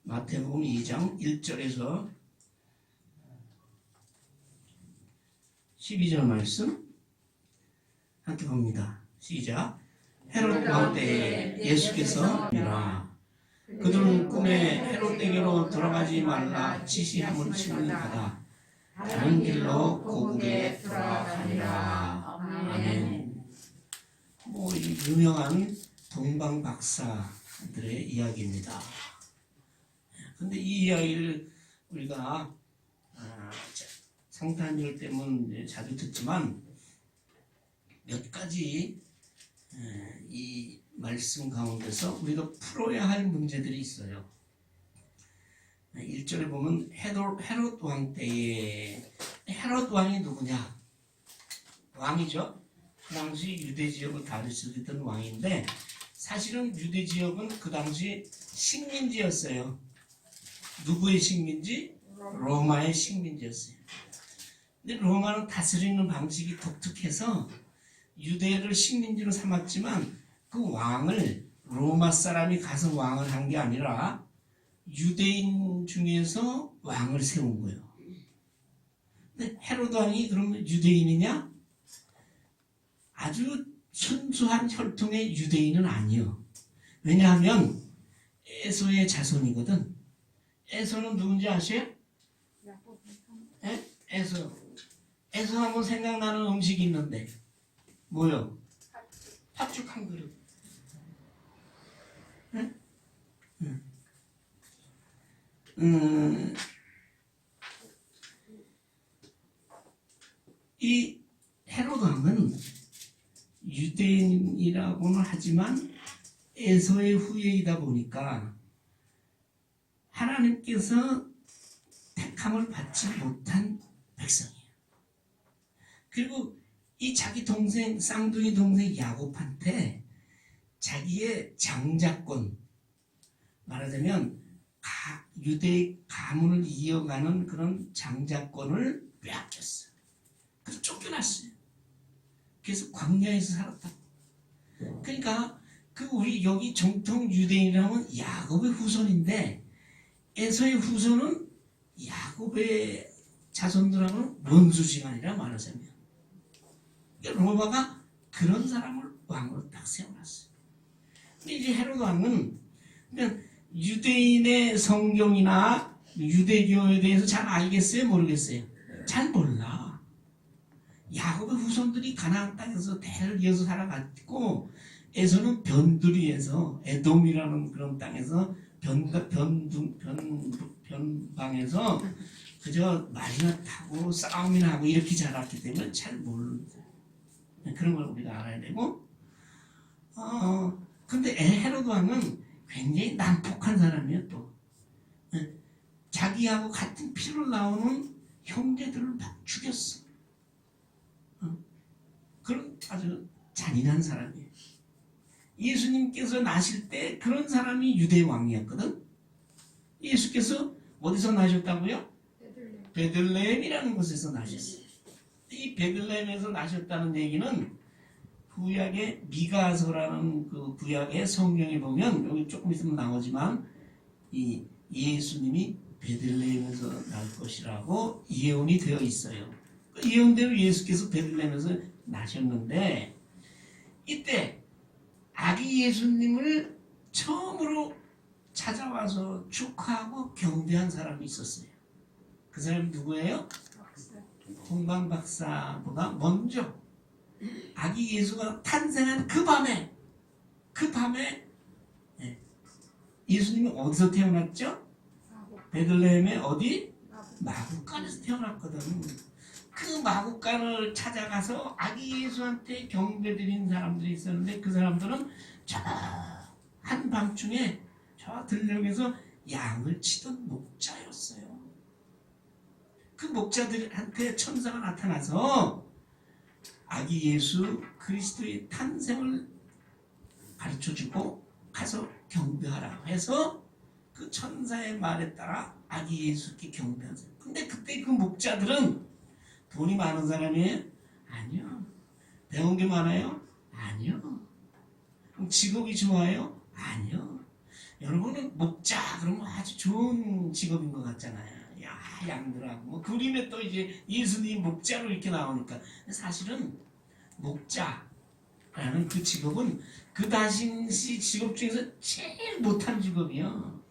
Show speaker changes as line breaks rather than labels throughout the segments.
마태복음 2장 1절에서 12절 말씀 함께 봅니다. 시작. 헤롯 왕 때에 예수께서 이라 그들은 꿈에 헤롯 댁으로 돌아가지 말라 지시함을 받아 다른 길로 고국에 돌아가니라. 아멘. 이 유명한 동방 박사들의 이야기입니다. 근데 이 이야기를 우리가 성탄절 때문에 자주 듣지만 몇 가지 이 말씀 가운데서 우리가 풀어야 할 문제들이 있어요. 1절에 보면 헤롯 왕 때에, 헤롯 왕이 누구냐? 왕이죠. 그 당시 유대 지역을 다스리던 왕인데 사실은 유대 지역은 그 당시 식민지였어요. 누구의 식민지? 로마의 식민지였어요. 근데 로마는 다스리는 방식이 독특해서 유대를 식민지로 삼았지만 그 왕을 로마 사람이 가서 왕을 한 게 아니라 유대인 중에서 왕을 세운 거예요. 근데 헤롯 왕이 그러면 유대인이냐? 아주 순수한 혈통의 유대인은 아니요. 왜냐하면 에서의 자손이거든. 에서는 누군지 아세요? 에서 하면 생각나는 음식이 있는데 뭐요? 팥죽 한 그릇. 이 헤롯 왕은 유대인이라고는 하지만 에서의 후예이다 보니까 하나님께서 택함을 받지 못한 백성이에요. 그리고 이 자기 동생, 쌍둥이 동생 야곱한테 자기의 장자권, 말하자면 유대의 가문을 이어가는 그런 장자권을 빼앗겼어요. 그래서 쫓겨났어요. 그래서 광야에서 살았다. 그러니까 우리 여기 정통 유대인이라면 야곱의 후손인데 에서의 후손은 야곱의 자손들하고는 원수지간이라 말하자면 로마가 그런 사람을 왕으로 딱 세워놨어요. 근데 이제 헤롯 왕은 유대인의 성경이나 유대교에 대해서 잘 알겠어요? 모르겠어요? 잘 몰라. 야곱의 후손들이 가나안 땅에서 대를 이어서 살아갔고 에서는 변두리에서 에돔이라는 그런 땅에서 변방에서 그저 말이나 타고 싸움이나 하고 이렇게 자랐기 때문에 잘 모릅니다. 그런 걸 우리가 알아야 되고 근데 헤롯 왕은 굉장히 난폭한 사람이에요. 또 자기하고 같은 피로 나오는 형제들을 막 죽였어. 그런 아주 잔인한 사람이에요. 예수님께서 나실 때 그런 사람이 유대 왕이었거든. 예수께서 어디서 나셨다고요? 베들레헴이라는 곳에서 나셨어요. 이 베들레헴에서 나셨다는 얘기는 구약의 미가서라는 그 구약의 성경에 보면 여기 조금 있으면 나오지만 이 예수님이 베들레헴에서 날 것이라고 예언이 되어 있어요. 그 예언대로 예수께서 베들레헴에서 나셨는데 이때 아기 예수님을 처음으로 찾아와서 축하하고 경배한 사람이 있었어요. 그 사람이 누구예요? 동방 박사보다 먼저 아기 예수가 탄생한 그 밤에 예수님이 어디서 태어났죠? 베들레헴의 어디? 마구간에서 태어났거든. 그 마구간을 찾아가서 아기 예수한테 경배드린 사람들이 있었는데 그 사람들은 저 한밤중에 저 들녘에서 양을 치던 목자였어요. 그 목자들한테 천사가 나타나서 아기 예수 그리스도의 탄생을 가르쳐주고 가서 경배하라고 해서 그 천사의 말에 따라 아기 예수께 경배하세요. 근데 그때 그 목자들은 돈이 많은 사람이에요? 아니요. 배운 게 많아요? 아니요. 직업이 좋아요? 아니요. 여러분은 목자 그러면 아주 좋은 직업인 것 같잖아요. 야, 양들하고 뭐 그림에 또 이제 예수님 목자로 이렇게 나오니까 사실은 목자라는 그 직업은 그 당시 직업 중에서 제일 못한 직업이요.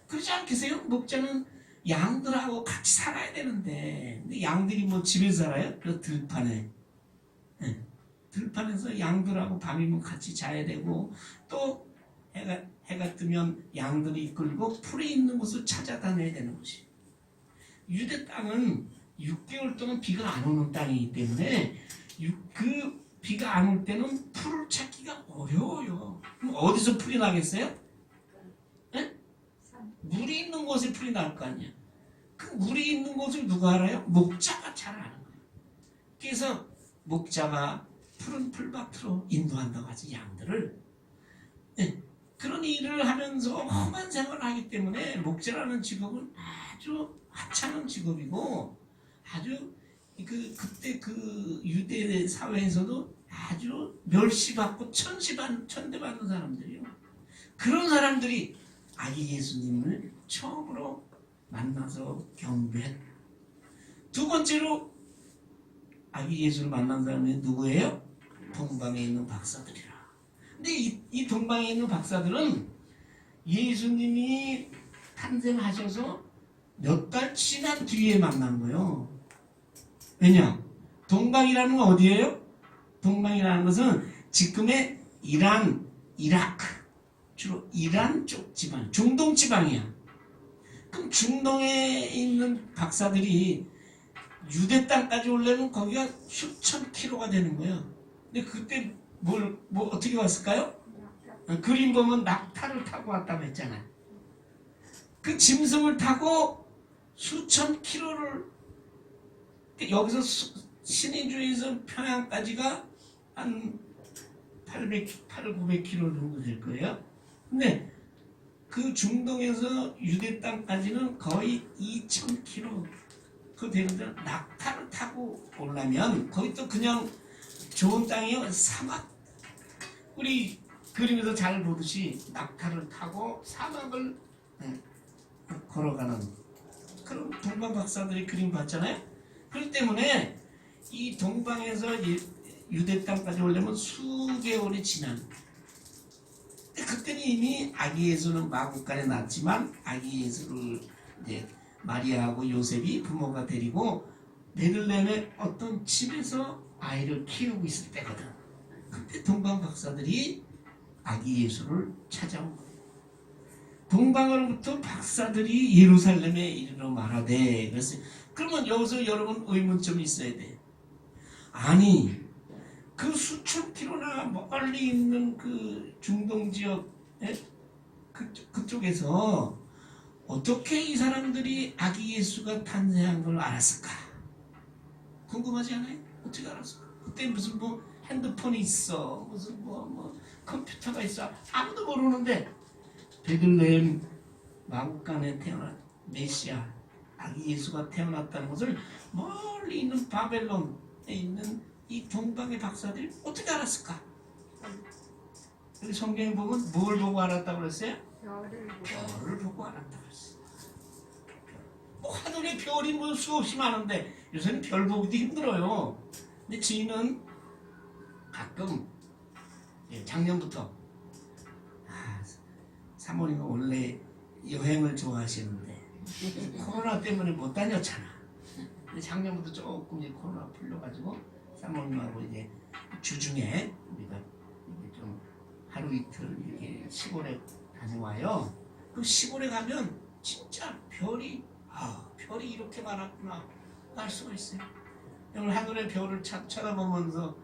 그렇지 않겠어요? 목자는 양들하고 같이 살아야 되는데, 근데 양들이 뭐 집에서 살아요? 그 들판에. 네. 들판에서 양들하고 밤이면 같이 자야 되고, 또 해가 뜨면 양들이 이끌고 풀이 있는 곳을 찾아다녀야 되는 것이. 유대 땅은 6개월 동안 비가 안 오는 땅이기 때문에 그 비가 안 올 때는 풀을 찾기가 어려워요. 그럼 어디서 풀이 나겠어요? 네? 물이 있는 곳에 풀이 날 거 아니야. 그 물이 있는 곳을 누가 알아요? 목자가 잘 아는 거예요. 그래서 목자가 푸른 풀밭으로 인도한다고 하지, 양들을. 네. 그런 일을 하면서 험한 생활을 하기 때문에 목자라는 직업은 아주 하찮은 직업이고, 아주 그때 그 유대 사회에서도 아주 멸시받고 천대받는 사람들이요. 그런 사람들이 아기 예수님을 처음으로 만나서 경배했다. 두 번째로 아기 예수를 만난 사람이 누구예요? 동방에 있는 박사들이라. 근데 이 동방에 있는 박사들은 예수님이 탄생하셔서 몇 달 지난 뒤에 만난 거예요. 왜냐? 동방이라는 건 어디예요? 동방이라는 것은 지금의 이란, 이라크, 주로 이란 쪽 지방, 중동 지방이야. 그럼 중동에 있는 박사들이 유대 땅까지 오려면 거기가 수천 킬로가 되는 거예요. 근데 그때 뭐 어떻게 왔을까요? 그림 보면 낙타를 타고 왔다고 했잖아요. 그 짐승을 타고 수천 킬로를, 여기서 신의주에서 평양까지가 한 900킬로 정도 될 거예요. 근데 그 중동에서 유대 땅까지는 거의 2000킬로 그 되는데, 낙타를 타고 오려면 거기 또 그냥 좋은 땅이요, 사막. 우리 그림에서 잘 보듯이 낙타를 타고 사막을 걸어가는 그런 동방 박사들이 그림 봤잖아요. 그렇기 때문에 이 동방에서 유대 땅까지 오려면 수개월이 지난. 그때는 이미 아기 예수는 마국간에 낳았지만, 아기 예수를 이제 마리아하고 요셉이 부모가 데리고 베들레헴의 어떤 집에서 아이를 키우고 있을 때거든. 그때 동방 박사들이 아기 예수를 찾아온 거예요. 동방으로부터 박사들이 예루살렘에 이르러 말하되. 그래서 그러면 여기서 여러분 의문점이 있어야 돼. 아니, 그 수천 킬로나 멀리 있는 그 중동 지역, 그쪽에서 어떻게 이 사람들이 아기 예수가 탄생한 걸 알았을까? 궁금하지 않아요? 어떻게 알았을까? 그때 무슨 뭐 핸드폰이 있어, 무슨 뭐 컴퓨터가 있어, 아무도 모르는데 베들레헴 마국간에 태어난 메시아 아기 예수가 태어났다는 것을 멀리 있는 바벨론에 있는 이 동방의 박사들이 어떻게 알았을까? 여기 성경에 보면 뭘 보고 알았다고 그랬어요? 별을 보고 알았다고 그랬어요. 뭐 하늘에 별이 뭐 수없이 많은데 요새는 별 보기도 힘들어요. 근데 저희는 가끔 작년부터 사모님은 원래 여행을 좋아하시는데 코로나 때문에 못 다녔잖아. 근데 작년부터 조금 이제 코로나 풀려가지고 사모님하고 이제 주중에 우리가 이제 좀 하루 이틀 이렇게 시골에 다녀와요. 그 시골에 가면 진짜 별이 이렇게 많았구나 알 수가 있어요. 오늘 하늘의 별을 쳐다보면서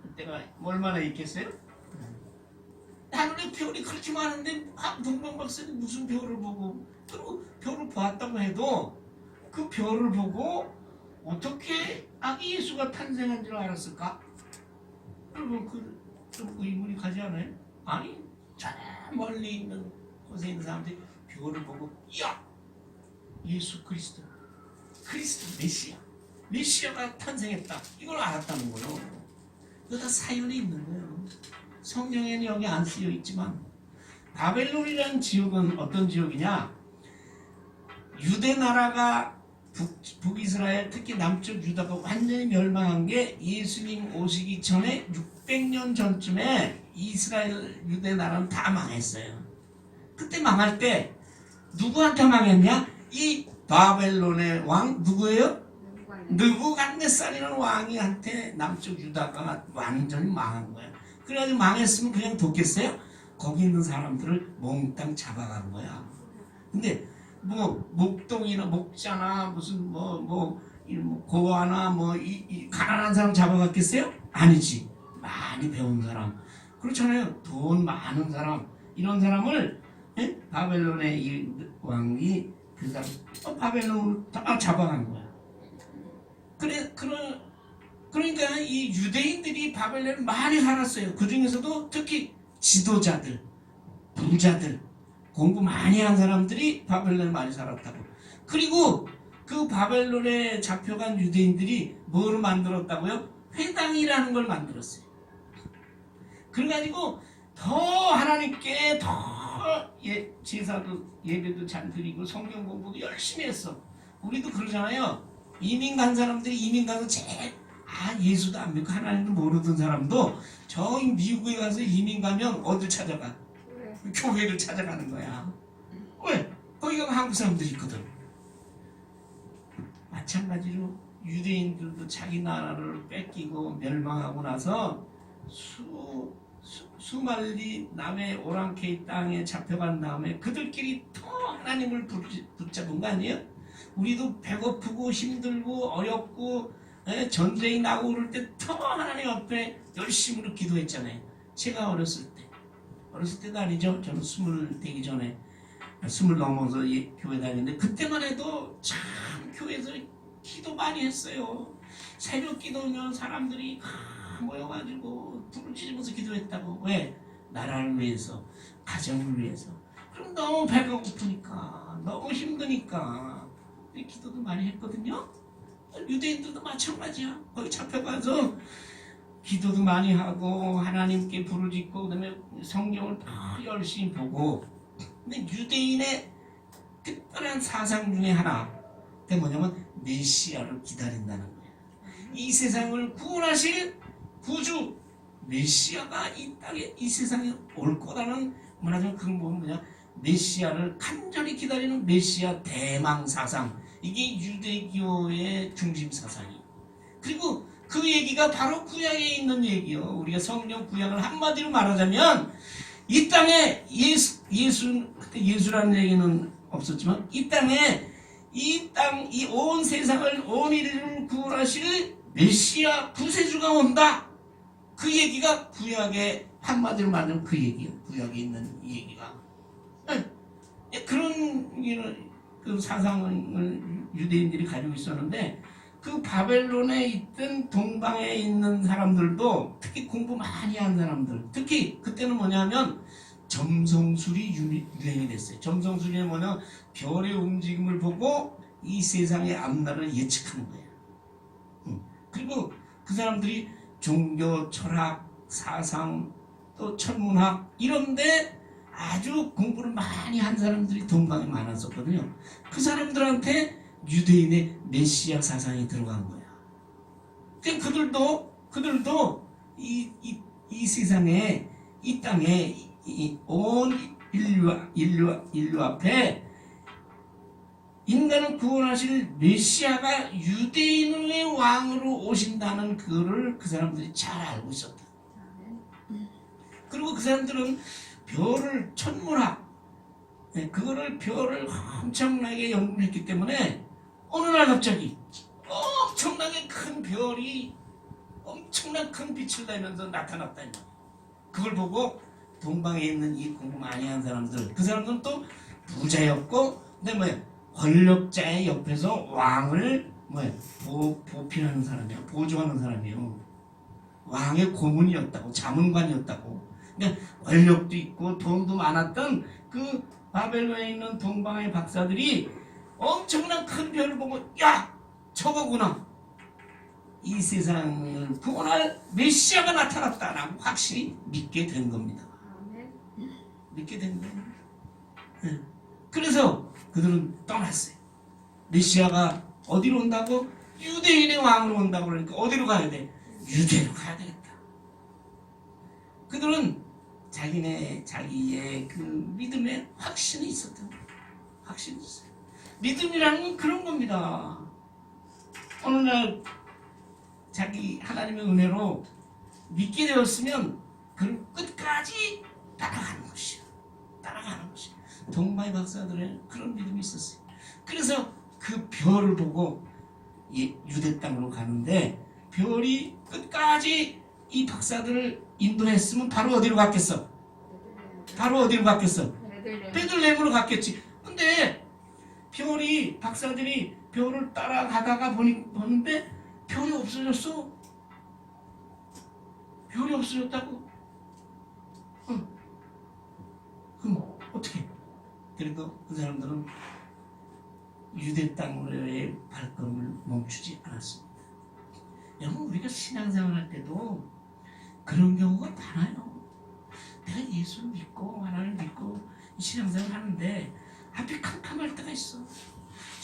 그때가 얼마나 있겠어요? 하늘의 별이 그렇게 많은데 동방 박사님 무슨 별을 보고, 그리고 별을 보았다고 해도 그 별을 보고 어떻게 아기 예수가 탄생한 줄 알았을까? 여러분 좀 의문이 가지 않아요? 아니, 저 멀리 있는 곳에 있는 사람들이 별을 보고 야! 예수 그리스도 메시아가 탄생했다, 이걸 알았다는 거예요. 이거 다 사연이 있는 거예요. 성경에는 여기 안 쓰여 있지만 바벨론이라는 지역은 어떤 지역이냐? 유대 나라가 북이스라엘 특히 남쪽 유다가 완전히 멸망한 게 예수님 오시기 전에 600년 전쯤에 이스라엘 유대 나라는 다 망했어요. 그때 망할 때 누구한테 망했냐? 이 바벨론의 왕 누구예요? 느부갓네살이라는 왕이한테 남쪽 유다가 완전히 망한 거야. 그래가지고 망했으면 그냥 뒀겠어요? 거기 있는 사람들을 몽땅 잡아간 거야. 근데 뭐 목동이나 목자나 무슨 고아나 가난한 사람 잡아갔겠어요? 아니지. 많이 배운 사람, 그렇잖아요. 돈 많은 사람, 이런 사람을 바벨론의 이 왕이 그 사람 바벨론을 다 잡아간 거야. 그러니까 이 유대인들이 바벨론을 많이 살았어요. 그 중에서도 특히 지도자들, 부자들, 공부 많이 한 사람들이 바벨론에 많이 살았다고. 그리고 그 바벨론에 잡혀간 유대인들이 뭐를 만들었다고요? 회당이라는 걸 만들었어요. 그래가지고 더 하나님께 더 제사도 예배도 잘 드리고 성경 공부도 열심히 했어. 우리도 그러잖아요. 이민 간 사람들이 이민 가서 제일 예수도 안 믿고 하나님도 모르던 사람도 저기 미국에 가서 이민 가면 어딜 찾아가? 교회를 찾아가는 거야. 왜? 거기가 한국 사람들이 있거든. 마찬가지로 유대인들도 자기 나라를 뺏기고 멸망하고 나서 수말리 남의 오랑캐이 땅에 잡혀간 다음에 그들끼리 더 하나님을 붙잡은 거 아니에요? 우리도 배고프고 힘들고 어렵고 전쟁이 나고 그럴 때 더 하나님 앞에 열심으로 기도했잖아요. 제가 어렸을 때도 아니죠. 저는 20 되기 전에 20 넘어서 교회 다녔는데 그때만 해도 참 교회에서 기도 많이 했어요. 새벽 기도면 사람들이 모여가지고 부르짖으면서 기도했다고. 왜? 나라를 위해서, 가정을 위해서. 그럼 너무 배가 고프니까, 너무 힘드니까 기도도 많이 했거든요. 유대인들도 마찬가지야. 거기 잡혀가서 기도도 많이 하고 하나님께 부르짖고 그다음에 성경을 다 열심히 보고. 근데 유대인의 특별한 사상 중에 하나, 그게 뭐냐면 메시아를 기다린다는 거예요. 이 세상을 구원하실 구주 메시아가 이 땅에 이 세상에 올 거라는, 말하자면 그건 뭐냐, 메시아를 간절히 기다리는 메시아 대망 사상, 이게 유대교의 중심 사상이에요. 그리고 그 얘기가 바로 구약에 있는 얘기요. 우리가 성령 구약을 한마디로 말하자면 이 땅에 그때 예수라는 얘기는 없었지만 이 땅에 이 온 세상을 온 인류를 구원하실 메시아 구세주가 온다. 그 얘기가 구약에 한마디로 말하면 그 얘기예요. 구약에 있는 이 얘기가. 그런 그 사상을 유대인들이 가지고 있었는데 그 바벨론에 있던 동방에 있는 사람들도 특히 공부 많이 한 사람들, 특히 그때는 뭐냐면 점성술이 유행이 됐어요. 점성술이 뭐냐, 별의 움직임을 보고 이 세상의 앞날을 예측하는 거예요. 그리고 그 사람들이 종교, 철학, 사상, 또 천문학 이런데 아주 공부를 많이 한 사람들이 동방에 많았었거든요. 그 사람들한테 유대인의 메시아 사상이 들어간 거야. 그들도 이 세상에, 이 땅에, 온 인류 앞에 인간을 구원하실 메시아가 유대인의 왕으로 오신다는 그거를 그 사람들이 잘 알고 있었다. 그리고 그 사람들은 별을, 천문학, 그거를 별을 엄청나게 연구했기 때문에 어느 날 갑자기 엄청나게 큰 별이 엄청난 큰 빛을 내면서 나타났다. 그걸 보고 동방에 있는 이 공부 많이 한 사람들, 그 사람들은 또 부자였고, 근데 권력자의 옆에서 왕을 보필하는 사람이야, 보조하는 사람이에요. 왕의 고문이었다고, 자문관이었다고. 그러니까 권력도 있고 돈도 많았던 그 바벨론에 있는 동방의 박사들이 엄청난 큰 별을 보고, 야, 저거구나, 이 세상을 구원할 메시아가 나타났다라고 확실히 믿게 된 겁니다. 믿게 된 거예요. 예. 그래서 그들은 떠났어요. 메시아가 어디로 온다고? 유대인의 왕으로 온다고 그러니까 어디로 가야 돼? 유대로 가야 되겠다. 그들은 자기의 그 믿음에 확신이 있었던 거예요. 확신이 있어요. 믿음이라는 건 그런 겁니다. 어느 날 자기 하나님의 은혜로 믿게 되었으면 그를 끝까지 따라가는 것이야. 따라가는 것이야. 동바이 박사들의 그런 믿음이 있었어요. 그래서 그 별을 보고 유대 땅으로 가는데 별이 끝까지 이 박사들을 인도했으면 바로 어디로 갔겠어? 바로 어디로 갔겠어? 베들레헴으로 갔겠지. 근데 별이 박사들이 별을 따라가다가 보는데 별이 없어졌어. 별이 없어졌다고? 그럼 어떻게? 그래도 그 사람들은 유대 땅으로의 발걸음을 멈추지 않았습니다. 여러분, 우리가 신앙생활 할 때도 그런 경우가 많아요. 내가 예수를 믿고 하나님을 믿고 신앙생활 하는데 앞이 캄캄할 때가 있어.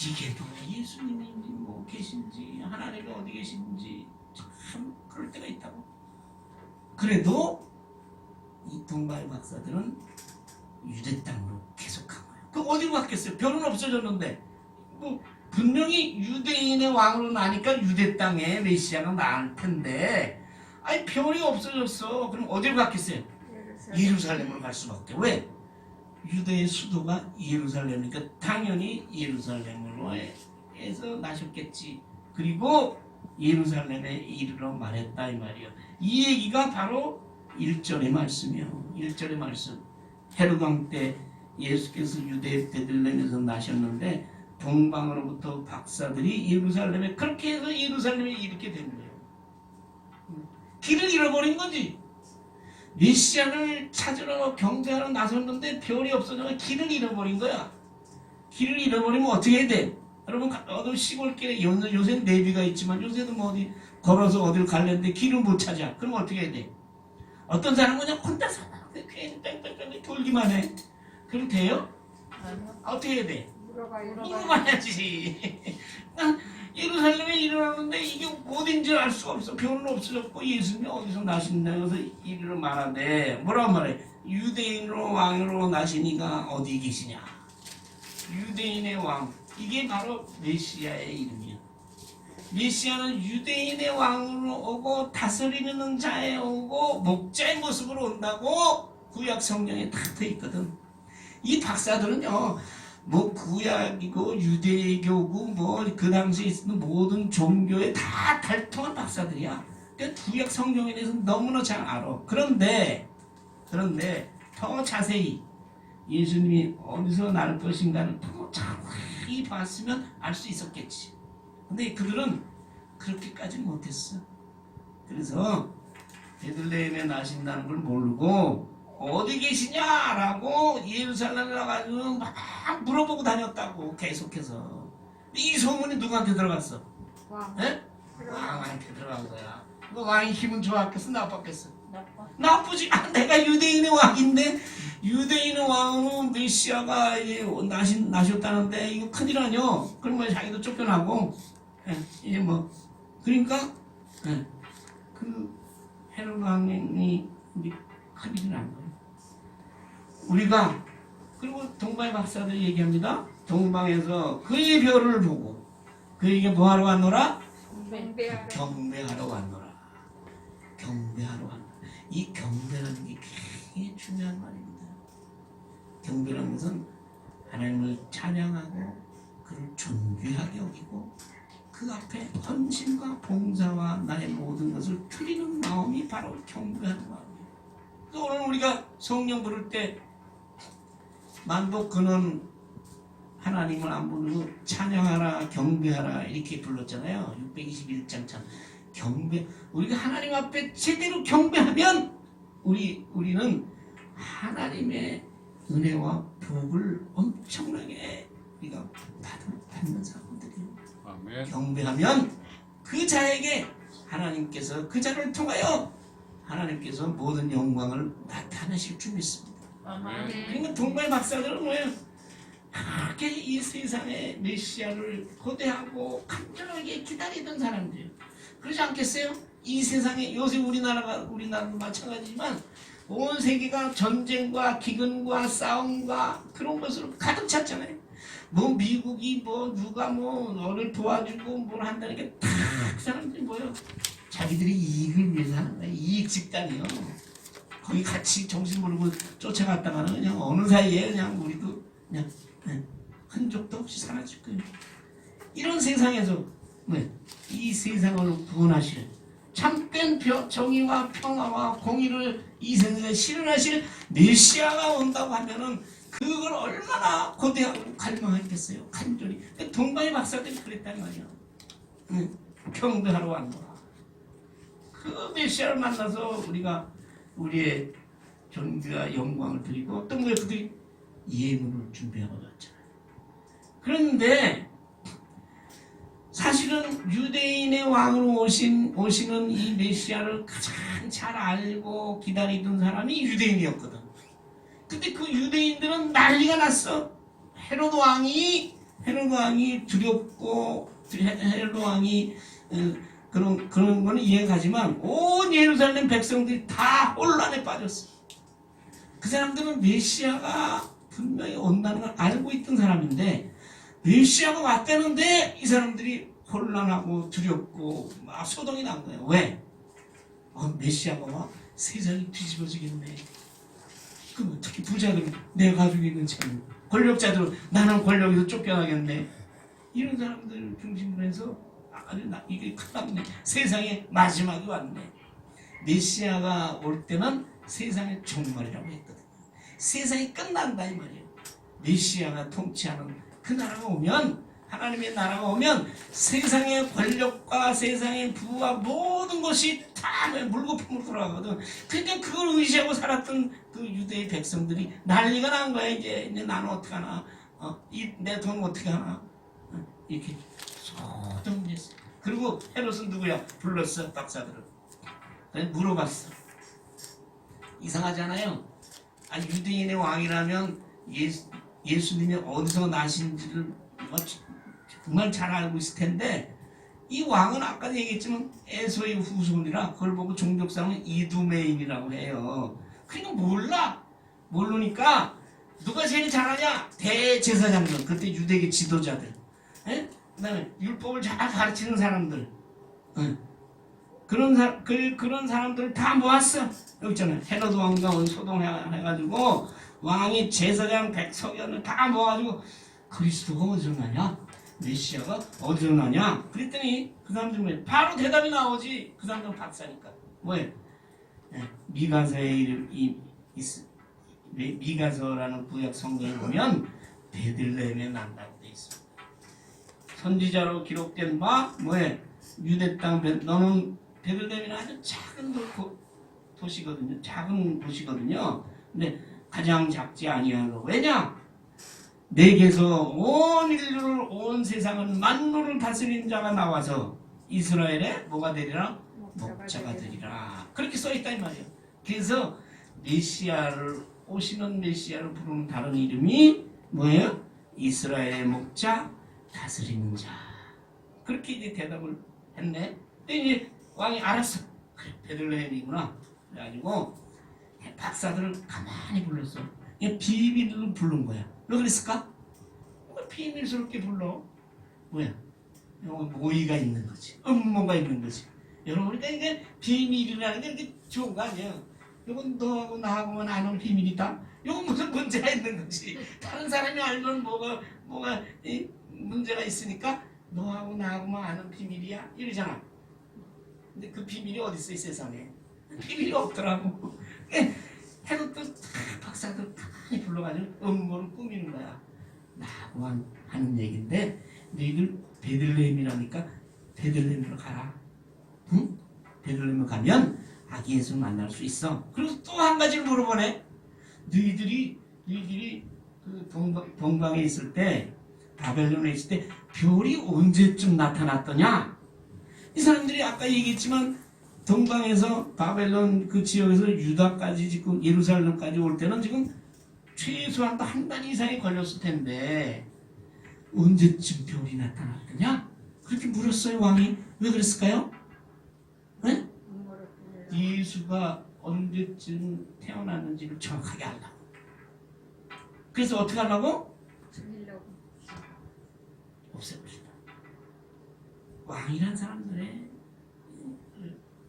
이게 누가 예수님이 뭐 계신지 하나님이 어디 계신지 참 그럴 때가 있다고. 그래도 이 동바이 박사들은 유대 땅으로 계속 간 거예요. 그 어디로 갔겠어요? 별은 없어졌는데 뭐 분명히 유대인의 왕으로 나니까 유대 땅에 메시아가 나올 텐데 아니 별이 없어졌어. 그럼 어디로 갔겠어요? 예루살렘으로 갈 수밖에. 왜? 유대의 수도가 예루살렘이니까 당연히 예루살렘으로 해서 나셨겠지. 그리고 예루살렘에 이르러 말했다 이 말이요. 이 얘기가 바로 1절의 말씀이요. 1절의 말씀. 헤롯 왕 때 예수께서 유대 베들레헴에서 나셨는데 동방으로부터 박사들이 예루살렘에 그렇게 해서 예루살렘에 이르게 된 거예요. 길을 잃어버린 거지. 메시아를 찾으러 경배하러 나섰는데 별이 없어져서 길을 잃어버린 거야. 길을 잃어버리면 어떻게 해야 돼? 여러분 어느 시골길에 요새는 내비가 있지만 요새도 뭐 어디 걸어서 어디를 가려는데 길을 못 찾아. 그럼 어떻게 해야 돼? 어떤 사람은 그냥 혼자서 괜히 뺑뺑뺑 돌기만 해. 그럼 돼요? 어떻게 해야 돼? 물어봐야지. 예루살렘에 일어나는데 이게 어딘지 알 수가 없어. 별은 없어졌고 예수님이 어디서 나신다 해서 이르러 말하되 뭐라고 말해? 유대인으로 왕으로 나시니가 어디 계시냐? 유대인의 왕. 이게 바로 메시아의 이름이야. 메시아는 유대인의 왕으로 오고 다스리는 자에 오고 목자의 모습으로 온다고 구약 성경에 다 돼 있거든. 이 박사들은요, 뭐 구약이고 유대교고 뭐 그 당시에 있었던 모든 종교에 다 달통한 박사들이야. 그러니까 구약 성경에 대해서 너무나 잘 알아. 그런데 더 자세히 예수님이 어디서 날 것인가를 더 자세히 봤으면 알 수 있었겠지. 근데 그들은 그렇게까지는 못했어. 그래서 베들레헴에 나신다는 걸 모르고 어디 계시냐라고 예루살렘에 가가지고 막 물어보고 다녔다고. 계속해서 이 소문이 누구한테 들어갔어? 왕한테 들어간 거야. 그 왕이 기분 좋았겠어? 나빴겠어? 나쁘지. 내가 유대인의 왕인데 유대인의 왕은 메시아가 나셨다는데 이거 큰일 아니요. 그러면 자기도 쫓겨나고 이제 뭐 그러니까 그 헤롯 왕이 큰일이 난 거예요. 우리가 그리고 동방의 박사들이 얘기합니다. 동방에서 그의 별을 보고 그에게 뭐하러 왔노라? 경배하러 왔노라. 경배하러 왔노라. 이 경배라는 게 굉장히 중요한 말입니다. 경배라는 것은 하나님을 찬양하고 그를 존귀하게 여기고 그 앞에 헌신과 봉사와 나의 모든 것을 드리는 마음이 바로 경배하는 마음이에요. 그래서 오늘 우리가 성령 부를 때 만복 근원 하나님을 안 부르고 찬양하라 경배하라 이렇게 불렀잖아요. 621장 참 경배. 우리가 하나님 앞에 제대로 경배하면 우리는 하나님의 은혜와 복을 엄청나게 우리가 받는 사람들이에요. 아멘. 경배하면 그 자에게 하나님께서 그 자를 통하여 하나님께서 모든 영광을 나타내실 줄 믿습니다. 그러니까 동방의 박사들은 뭐예요? 그렇게 이 세상의 메시아를 고대하고 간절하게 기다리던 사람들이에요. 그렇지 않겠어요? 이 세상에 요새 우리나라도 마찬가지지만 온 세계가 전쟁과 기근과 싸움과 그런 것으로 가득 찼잖아요. 뭐 미국이 뭐 누가 뭐 너를 도와주고 뭘 한다는 게 다 그 사람들이 뭐예요? 자기들이 이익을 위해서 하는 거예요. 이익 집단이요. 거기 같이 정신 모르고 쫓아갔다가는 그냥 어느 사이에 그냥 우리도 그냥 흔적도 없이 사라질 거예요. 이런 세상에서 이 세상을 구원하실 참된 정의와 평화와 공의를 이 세상에 실현하실 메시아가 온다고 하면은 그걸 얼마나 고대하고 갈망했겠어요. 간절히. 동방의 박사들이 그랬단 말이야. 경배하러 왔노라. 그 메시아를 만나서 우리가 우리의 존귀와 영광을 드리고 어떤 거에 그들이 예물을 준비하고 왔잖아요. 그런데 사실은 유대인의 왕으로 오시는 이 메시아를 가장 잘 알고 기다리던 사람이 유대인이었거든. 근데 그 유대인들은 난리가 났어. 헤로드 왕이 두렵고 헤로드 왕이 그런 거는 이해가지만 온 예루살렘 백성들이 다 혼란에 빠졌어. 그 사람들은 메시아가 분명히 온다는 걸 알고 있던 사람인데 메시아가 왔다는데 이 사람들이 혼란하고 두렵고 막 소동이 난 거예요. 왜? 메시아가 와? 세상이 뒤집어지겠네. 그럼 특히 부자들은 내 가족이 있는 채는 권력자들은 나는 권력에서 쫓겨나겠네. 이런 사람들 중심으로 해서 이게 큰일 났네. 세상의 마지막이 왔네. 메시아가 올 때는 세상의 종말이라고 했거든요. 세상이 끝난다 이 말이에요. 메시아가 통치하는 그 나라가 오면, 하나님의 나라가 오면 세상의 권력과 세상의 부와 모든 것이 다 물거품으로 돌아가거든. 그러니까 그걸 의지하고 살았던 그 유대의 백성들이 난리가 난 거야. 이제 나는 어떻게 하나, 내 돈 어떻게 하나, 이렇게 소동했어. 그리고 헤롯은 누구야? 불렀어, 박사들을. 물어봤어. 이상하잖아요. 유대인의 왕이라면 예수님이 어디서 나신지를 정말 잘 알고 있을 텐데 이 왕은 아까도 얘기했지만 에서의 후손이라 그걸 보고 종족상은 이두메인이라고 해요. 그러니까 모르니까 누가 제일 잘하냐? 대제사장들, 그때 유대계 지도자들, 그 다음에 율법을 잘 가르치는 사람들, 그런 사람들을 다 모았어. 여기 있잖아요. 헤로드 왕과 온 소동해가지고 왕이 제사장 백석연을 다 모아가지고 그리스도가 어디서 나냐? 메시아가 어디서 나냐? 그랬더니 그 사람들이 뭐예요? 바로 대답이 나오지. 그 사람들은 박사니까. 뭐예요? 미가서의 이름이 미가서라는 구약 성경에 보면 베들레헴에 난다고 돼 있어. 선지자로 기록된 바 뭐예요? 유대 땅 너는 베들레헴이는 아주 작은 도시거든요. 작은 도시거든요. 근데 가장 작지 아니하고 왜냐? 내게서 온 인류를 온 세상을 만물을 다스리는 자가 나와서 이스라엘의 뭐가 되리라? 목자가 되리라. 그렇게 써있다 이 말이에요. 그래서 오시는 메시아를 부르는 다른 이름이 뭐예요? 이스라엘의 목자, 다스리는 자. 그렇게 이제 대답을 했네. 근데 이제 왕이 알았어. 그래, 베들레헴이구나. 그래가지고 박사들을 가만히 불렀어. 비밀로 부른 거야. 왜 그랬을까? 비밀스럽게 불러. 뭐야? 모의가 있는 거지. 음모가 있는 거지. 여러분, 그러니까 이게 비밀이라는 게 이렇게 좋은 거 아니야. 이건 너하고 나하고만 아는 비밀이다. 이건 무슨 문제가 있는 거지. 다른 사람이 알면 뭐가 문제가 있으니까 너하고 나하고만 아는 비밀이야? 이러잖아. 근데 그 비밀이 어디 있어 이 세상에? 비밀이 없더라고. 헤롯도 박사들 가만히 불러가지고 음모를 꾸미는 거야. 나하고 하는 얘기인데 너희들 베들레헴이라니까 베들레헴으로 가라. 응? 베들레헴으로 가면 아기 예수를 만날 수 있어. 그리고 또 한 가지를 물어보네. 너희들이 그 동방에 있을 때 바벨론에 있을 때 별이 언제쯤 나타났더냐? 이 사람들이 아까 얘기했지만 동방에서 바벨론 그 지역에서 유다까지 지금 예루살렘까지 올 때는 지금 최소한도 한 달 이상이 걸렸을 텐데 언제쯤 별이 나타났더냐? 그렇게 물었어요. 왕이. 왜 그랬을까요? 네? 예수가 언제쯤 태어났는지를 정확하게 알라고. 그래서 어떻게 하려고? 없애버린다. 왕이란 사람들의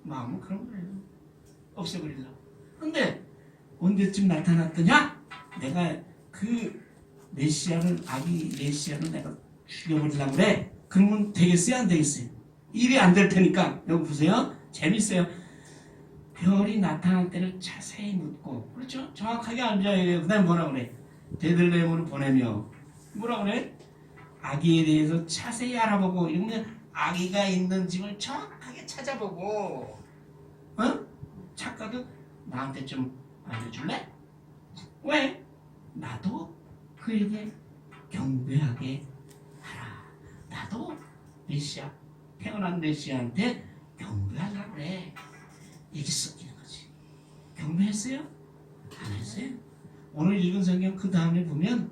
마음은 그런 거예요. 없애버리려고. 근데 언제쯤 나타났더냐? 내가 그 메시아를, 아기 메시아를 내가 죽여버리려고 그래. 그러면 되겠어요? 안 되겠어요? 일이 안 될 테니까. 여기 보세요. 재밌어요. 별이 나타날 때를 자세히 묻고, 그렇죠? 정확하게 알려야 해요. 그 다음에 뭐라 그래? 베들레헴으로 보내며 뭐라 그래? 아기에 대해서 자세히 알아보고, 이러면 아기가 있는 집을 정확하게 찾아보고, 어? 작가도 나한테 좀 알려줄래? 왜? 나도 그에게 경배하게 하라. 나도 메시아, 태어난 메시아한테 경배하려고 그래. 이렇게 섞이는 거지. 경배했어요? 안 했어요? 오늘 읽은 성경 그 다음에 보면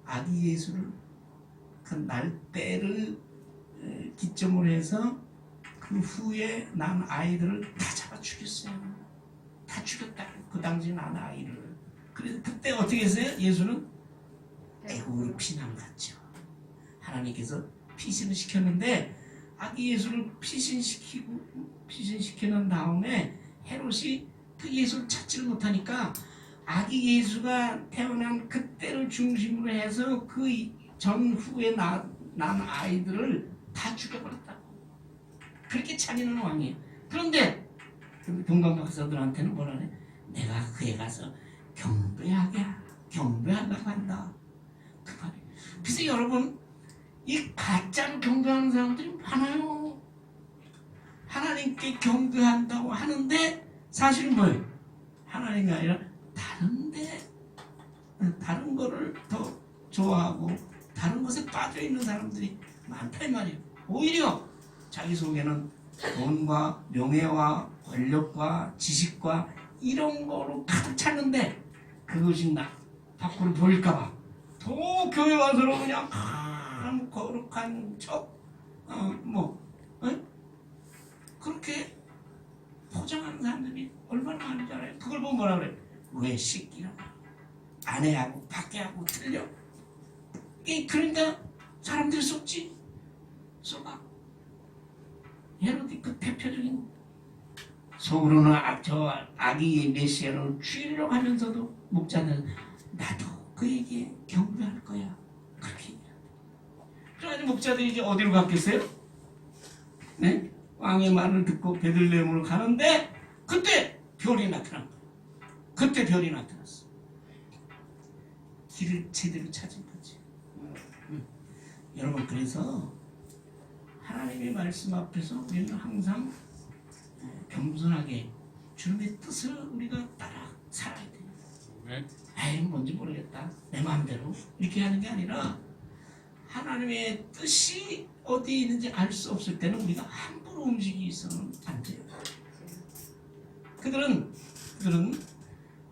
아기 예수를 그 날때를 기점으로 해서 그 후에 난 아이들을 다 잡아 죽였어요. 다 죽였다. 그 당시 난 아이를. 그래서 그때 어떻게 했어요? 예수는 애국으로 피난 갔죠. 하나님께서 피신을 시켰는데 아기 예수를 피신시키는 다음에 헤롯이 그 예수를 찾지를 못하니까 아기 예수가 태어난 그때를 중심으로 해서 그 전후에 난 아이들을 다 죽여버렸다고. 그렇게 잔인한 왕이에요. 그런데 동방박사들한테는 뭐라 그래? 내가 그에 가서 경배하려고 한다. 그 말이에요. 그래서 여러분, 이 가짜로 경배하는 사람들이 많아요. 하나님께 경배한다고 하는데 사실은 뭐예요? 하나님이 아니라 다른 거를 더 좋아하고 다른 것에 빠져있는 사람들이 많다 이 말이에요. 오히려 자기 속에는 돈과 명예와 권력과 지식과 이런 거로 가득 찼는데 그것이 밖으로 보일까봐 더 교회 와서는 그냥 거룩한 척 그렇게 포장하는 사람들이 얼마나 많은지 알아요? 그걸 보면 뭐라 그래? 왜 씻기라고? 아내하고 밖에하고 틀려? 그러니까 사람들이 속지. 속아. 헤롯이 그 대표적인 속으로는 저 아기 메시아를 죽이려고 하면서도 목자는 나도 그에게 경배할 거야. 그렇게 얘기한다. 그래가지고 목자들이 이제 어디로 갔겠어요? 네? 왕의 말을 듣고 베들레헴으로 가는데 그때 별이 나타난 거예요. 그때 별이 나타났어. 길을 제대로 찾은 거지. 여러분, 그래서 하나님의 말씀 앞에서 우리는 항상 겸손하게 주님의 뜻을 우리가 따라 살아야 돼요. 아이 뭔지 모르겠다. 내 마음대로 이렇게 하는 게 아니라 하나님의 뜻이 어디 있는지 알 수 없을 때는 우리가 함부로 움직이서는 안 돼요. 그들은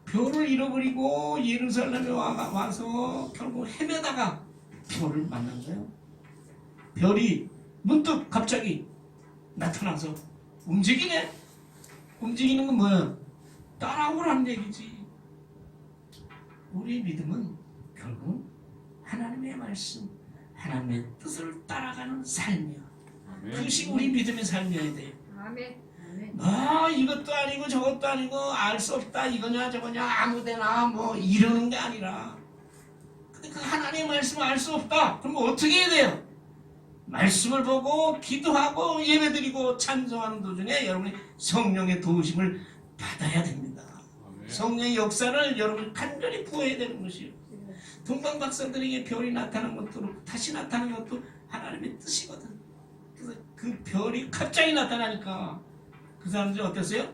별을 잃어버리고 예루살렘에 와서 결국 헤매다가 별을 만난 거예요. 별이 문득 갑자기 나타나서 움직이네? 움직이는 건 뭐야? 따라오라는 얘기지. 우리의 믿음은 결국 하나님의 말씀, 하나님의 뜻을 따라가는 삶이야. 그것이 우리 믿음의 삶이어야 돼.
아멘.
이것도 아니고 저것도 아니고 알 수 없다 이거냐 저거냐 아무데나 이러는 게 아니라 근데 그 하나님의 말씀을 알 수 없다. 그럼 어떻게 해야 돼요? 말씀을 보고 기도하고 예배드리고 찬송하는 도중에 여러분이 성령의 도우심을 받아야 됩니다. 성령의 역사를 여러분이 간절히 구해야 되는 것이에요. 동방박사들에게 별이 나타난 것도 다시 나타나는 것도 하나님의 뜻이거든. 그래서 그 별이 갑자기 나타나니까 그 사람들이 어땠어요?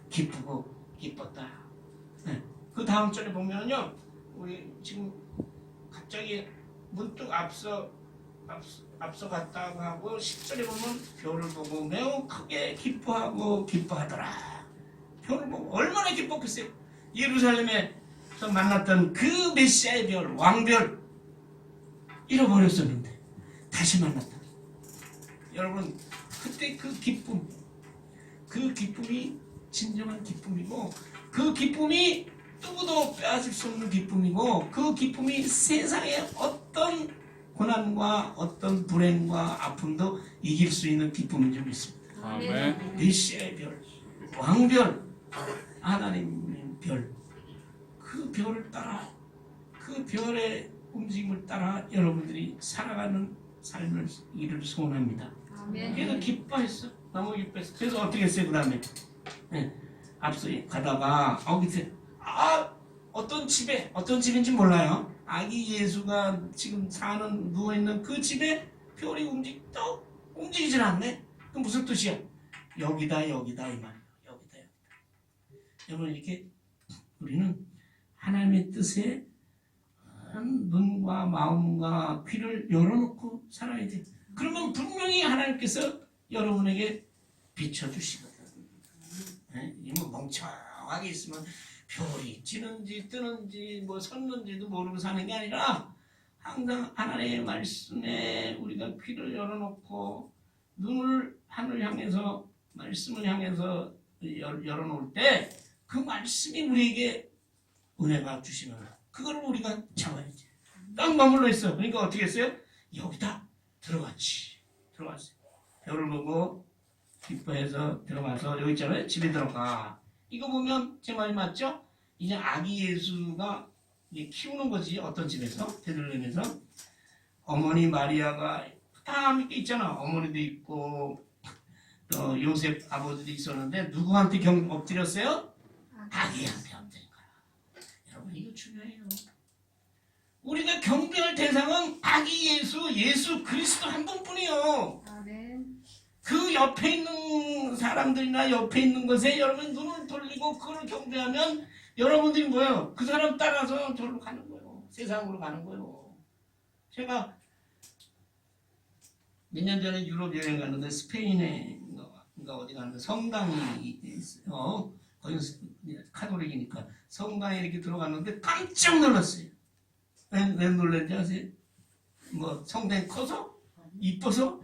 기쁘고 기뻤다. 네. 그 다음 절에 보면요, 우리 지금 갑자기 문득 앞서 갔다고 하고 10절에 보면 별을 보고 매우 크게 기뻐하고 기뻐하더라. 별을 보고 얼마나 기뻤겠어요. 예루살렘에서 만났던 그 메시아의 별, 왕별 잃어버렸었는데 다시 만났다. 여러분 그때 그 기쁨, 그 기쁨이 진정한 기쁨이고 그 기쁨이 누구도 빼앗을 수 없는 기쁨이고 그 기쁨이 세상의 어떤 고난과 어떤 불행과 아픔도 이길 수 있는 기쁨인 줄 믿습니다.
아멘.
메시아의 별, 왕별, 하나님의 별, 그 별을 따라 그 별의 움직임을 따라 여러분들이 살아가는 삶을 이를 소원합니다. 그래서 기뻐했어. 너무 기뻐했어. 그래서 어떻게 했어요? 그 다음에 앞서 가다가 밑에 어떤 집인지 몰라요. 아기 예수가 지금 사는 누워있는 그 집에 별이 움직이질 않네. 그 무슨 뜻이야? 여기다 이 말이야. 여기다. 여러분 이렇게 우리는 하나님의 뜻에 눈과 마음과 귀를 열어놓고 살아야 돼. 그러면 분명히 하나님께서 여러분에게 비춰주시거든. 이 뭐 멍청하게 있으면 별이 지는지 뜨는지 뭐 섰는지도 모르고 사는 게 아니라 항상 하나님의 말씀에 우리가 귀를 열어놓고 눈을 하늘 향해서 말씀을 향해서 열어놓을 때 그 말씀이 우리에게 은혜가 주시는 그거를 우리가 잡아야지. 딱 머물러 있어. 그러니까 어떻게 했어요? 여기다 들어갔어요. 별을 보고 기뻐해서 들어가서 여기 있잖아요. 집에 들어가. 이거 보면 제 말이 맞죠? 이제 아기 예수가 이제 키우는 거지. 어떤 집에서? 베들레헴에서. 어머니 마리아가 다 함께 있잖아. 어머니도 있고 또 요셉 아버지도 있었는데 누구한테 엎드렸어요? 아기한테 엎드린 거야. 여러분 이거 중요해요. 우리가 경배할 대상은 아기 예수 그리스도 한 분뿐이에요. 그 옆에 있는 사람들이나 옆에 있는 것에 여러분 눈을 돌리고 그걸 경배하면 여러분들이 뭐예요? 그 사람 따라서 저로 가는 거예요. 세상으로 가는 거예요. 제가 몇 년 전에 유럽 여행 갔는데 스페인에 어디 갔는데 성당이 있어요. 거기 카톨릭이니까 성당에 이렇게 들어갔는데 깜짝 놀랐어요. 왜 놀랐는지 아세요? 뭐 성당이 커서? 이뻐서?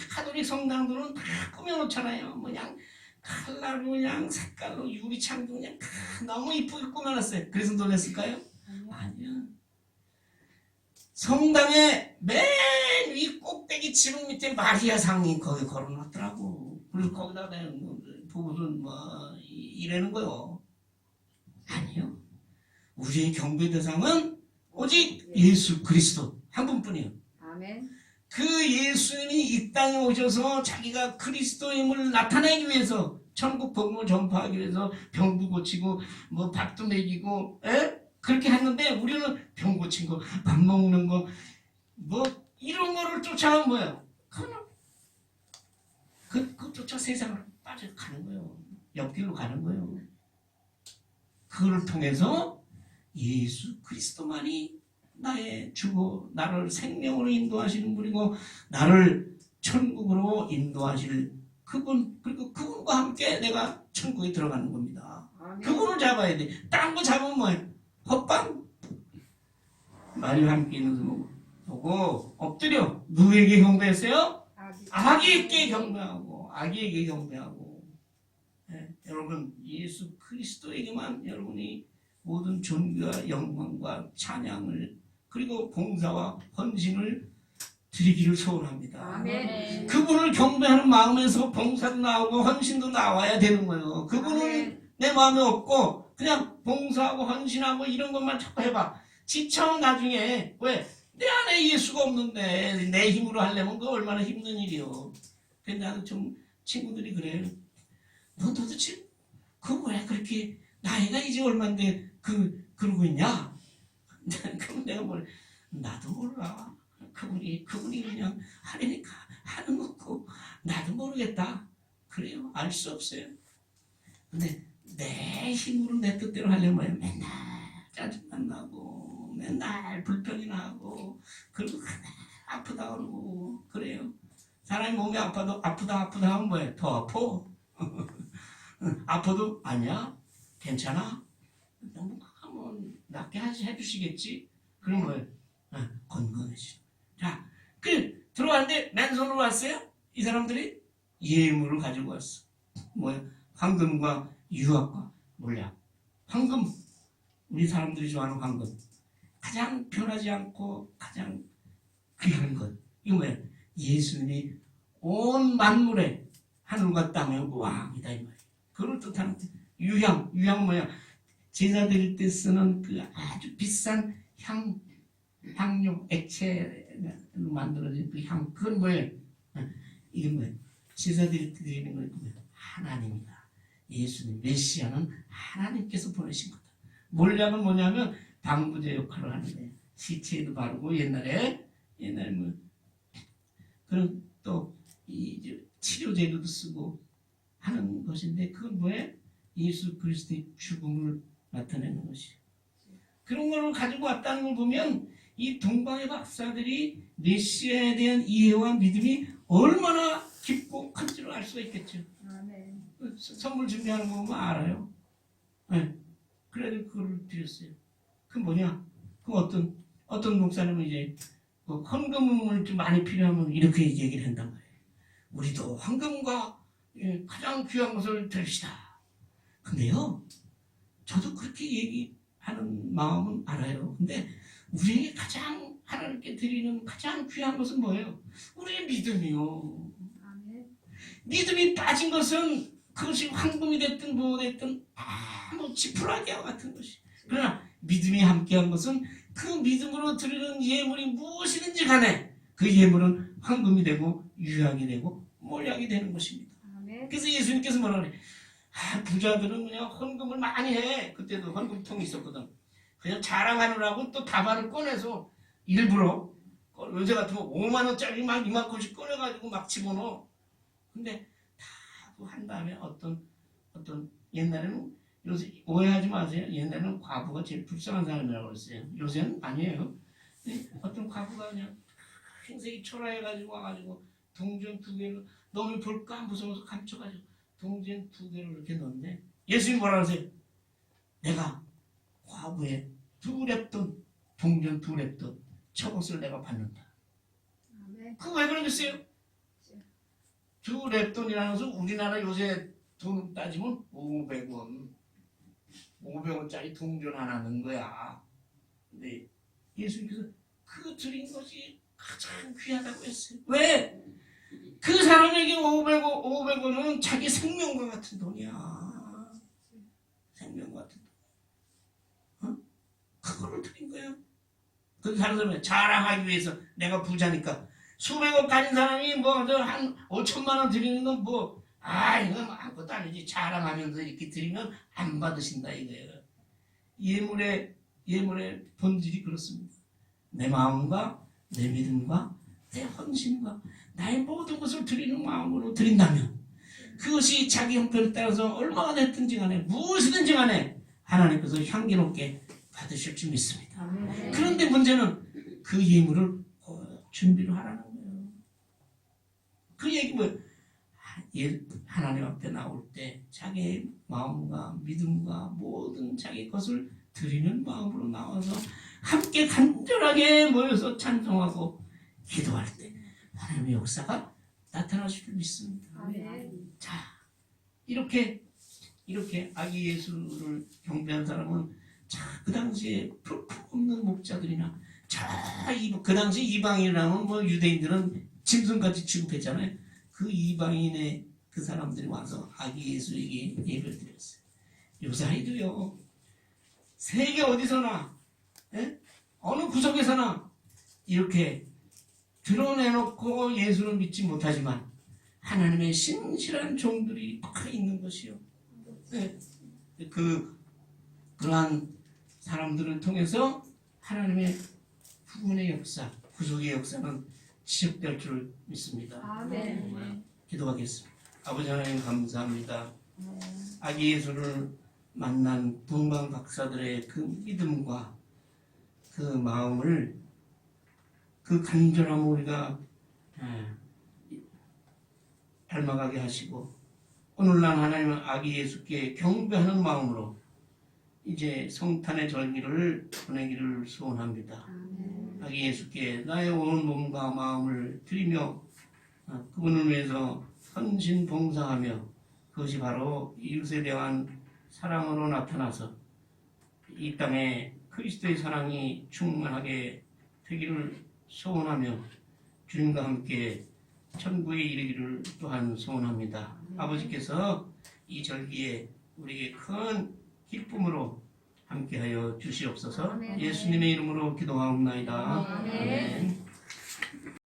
카톨릭 성당들은 다 꾸며놓잖아요. 그냥 칼라로 그냥 색깔로 유리창도 그냥 너무 이쁘게 꾸며놨어요. 그래서 놀랐을까요? 아니요. 성당의 맨 위 꼭대기 지붕 밑에 마리아 상이 거기 걸어놨더라고. 그래서 거기다 무슨 뭐 이래는 거요. 아니요. 우리의 경배 대상은 오직 예수 그리스도 한 분뿐이에요.
아멘.
그 예수님이 이 땅에 오셔서 자기가 그리스도임을 나타내기 위해서 천국 복음을 전파하기 위해서 병도 고치고 뭐 밥도 먹이고 그렇게 했는데 우리는 병 고친 거, 밥 먹는 거 뭐 이런 거를 쫓아간 거예요. 그 쫓아 세상으로 빠져가는 거예요. 옆길로 가는 거예요. 그걸 통해서 예수 그리스도만이 나의 주고 나를 생명으로 인도하시는 분이고 나를 천국으로 인도하실 그분, 그리고 그분과 함께 내가 천국에 들어가는 겁니다. 그분을 잡아야 돼. 딴 거 잡으면 뭐예요? 헛방? 마리아 함께 있는 거 보고 엎드려. 누구에게 경배했어요? 아기에게 경배하고 아기에게 경배하고. 여러분 예수 그리스도에게만 여러분이 모든 존귀와 영광과 찬양을 그리고 봉사와 헌신을 드리기를 소원합니다.
아멘.
그분을 경배하는 마음에서 봉사도 나오고 헌신도 나와야 되는 거예요. 그분은
아멘.
내 마음에 없고 그냥 봉사하고 헌신하고 이런 것만 자꾸 해봐. 지쳐 나중에. 왜? 내 안에 예수가 없는데 내 힘으로 하려면 그거 얼마나 힘든 일이요. 근데 나도 좀 친구들이 그래요. 너 도대체 그거 왜 그렇게 나이가 이제 얼마인데 그러고 있냐? 그럼 내가 나도 몰라. 그분이 그냥 하려니까 하는 거고 나도 모르겠다. 그래요. 알 수 없어요. 근데 내 힘으로 내 뜻대로 하려면 맨날 짜증만 나고 맨날 불평이나 하고 그리고 아프다 그러고 그래요. 사람이 몸이 아프다 하면 뭐예요? 더 아파. 아파도 아니야. 괜찮아. 너무 낫게 해주시겠지. 그런 거예요. 건강해지. 자, 들어왔는데 맨손으로 왔어요. 이 사람들이 예물을 가지고 왔어. 뭐야? 황금과 유압과 몰약. 황금, 우리 사람들이 좋아하는 황금. 가장 변하지 않고 가장 귀한 것. 이거 뭐야? 예수님이 온 만물의 하늘과 땅의 왕이다 이 말이야. 그걸 뜻하는 유향 뭐야? 제사 드릴 때 쓰는 그 아주 비싼 향료 액체로 만들어진 그 향. 그건 뭐예요? 이게 뭐예요? 제사 드릴 때 드리는 건 뭐예요? 하나님이다. 예수님 메시아는 하나님께서 보내신 거다. 몰약은 뭐냐면 방부제 역할을 하는데 시체에도 바르고 옛날에 뭐 그런 또 이 치료제도도 쓰고 하는 것인데 그건 뭐예요? 예수 그리스도의 죽음을 나타내는 것이에요. 그런 걸 가지고 왔다는 걸 보면 이 동방의 박사들이 메시아에 대한 이해와 믿음이 얼마나 깊고 큰지를 알 수가 있겠죠.
아멘.
선물 준비하는 거 보면 알아요. 네. 그래도 그걸 드렸어요. 그 뭐냐? 그 어떤 목사님은 이제 헌금을 좀 많이 필요하면 이렇게 얘기를 한단 말이에요. 우리도 헌금과 가장 귀한 것을 드립시다. 근데요, 저도 그렇게 얘기하는 마음은 알아요. 근데 우리에게 가장 하나님께 드리는 가장 귀한 것은 뭐예요? 우리의 믿음이요.
아멘.
믿음이 빠진 것은 그것이 황금이 됐든 뭐 됐든 아무 지푸라기와 같은 것이. 그러나 믿음이 함께한 것은 그 믿음으로 드리는 예물이 무엇이든지 간에 그 예물은 황금이 되고 유향이 되고 몰약이 되는 것입니다.
아멘.
그래서 예수님께서 뭐라 그래? 부자들은 그냥 헌금을 많이 해. 그때도 헌금통이 있었거든. 그냥 자랑하느라고 또 다발을 꺼내서 일부러 요새 같으면 5만 원짜리 막 이만큼씩 꺼내가지고 막 집어넣어. 근데 다 한 다음에 어떤 옛날에는 요새 오해하지 마세요. 옛날에는 과부가 제일 불쌍한 사람이라고 그랬어요. 요새는 아니에요. 어떤 과부가 그냥 행색이 초라해가지고 와가지고 동전 2개를 너무 볼까 무서워서 감춰가지고 동전 2개를 이렇게 넣는데 예수님 뭐라 그러세요? 내가 과부의 2랩돈 동전 2랩돈 저것을 내가 받는다.
아멘.
그거 왜 그러겠어요? 2랩돈이라는 것은 우리나라 요새 돈 따지면 500원짜리 동전 하나 넣은 거야. 근데 예수님께서 그 드린 것이 가장 귀하다고 했어요. 왜? 그 사람에게 500원은 자기 생명과 같은 돈이야. 생명과 같은 돈. 그거를 드린 거예요. 그 다른 사람이 자랑하기 위해서 내가 부자니까 수백억 가진 사람이 한 5천만 원 드리는 건 이건 아무것도 아니지. 자랑하면서 이렇게 드리면 안 받으신다 이거예요. 예물의 본질이 그렇습니다. 내 마음과 내 믿음과 내 헌신과 나의 모든 것을 드리는 마음으로 드린다면 그것이 자기 형편에 따라서 얼마나 됐든지 간에 무엇이든지 간에 하나님께서 향기롭게 받으실 줄 믿습니다.
아멘.
그런데 문제는 그 예물을 준비를 하라는 거예요. 그 얘기 뭐예요? 하나님 앞에 나올 때 자기의 마음과 믿음과 모든 자기 것을 드리는 마음으로 나와서 함께 간절하게 모여서 찬송하고 기도할 때 하나님의 역사가 나타나실 줄 믿습니다.
아멘.
자, 이렇게 아기 예수를 경배한 사람은 그 당시에 볼품없는 목자들이나 그 당시 이방인이라면 유대인들은 짐승같이 취급했잖아요. 그 이방인의 그 사람들이 와서 아기 예수에게 예배를 드렸어요. 요사이도요. 세계 어디서나 어느 구석에서나 이렇게 드러내놓고 예수를 믿지 못하지만 하나님의 신실한 종들이 있는 것이요. 그러한 사람들을 통해서 하나님의 구원의 역사, 구속의 역사는 시작될 줄 믿습니다.
아멘.
기도하겠습니다. 아버지 하나님 감사합니다. 아기 예수를 만난 동방 박사들의 그 믿음과 그 마음을 그 간절함을 우리가 닮아가게 하시고 오늘날 하나님은 아기 예수께 경배하는 마음으로 이제 성탄의 절기를 보내기를 소원합니다.
아멘.
아기 예수께 나의 온 몸과 마음을 드리며 그분을 위해서 헌신 봉사하며 그것이 바로 이웃에 대한 사랑으로 나타나서 이 땅에 그리스도의 사랑이 충만하게 되기를 소원하며 주님과 함께 천국에 이르기를 또한 소원합니다. 아버지께서 이 절기에 우리에게 큰 기쁨으로 함께하여 주시옵소서.
아멘.
예수님의 이름으로 기도하옵나이다.
아멘.
아멘.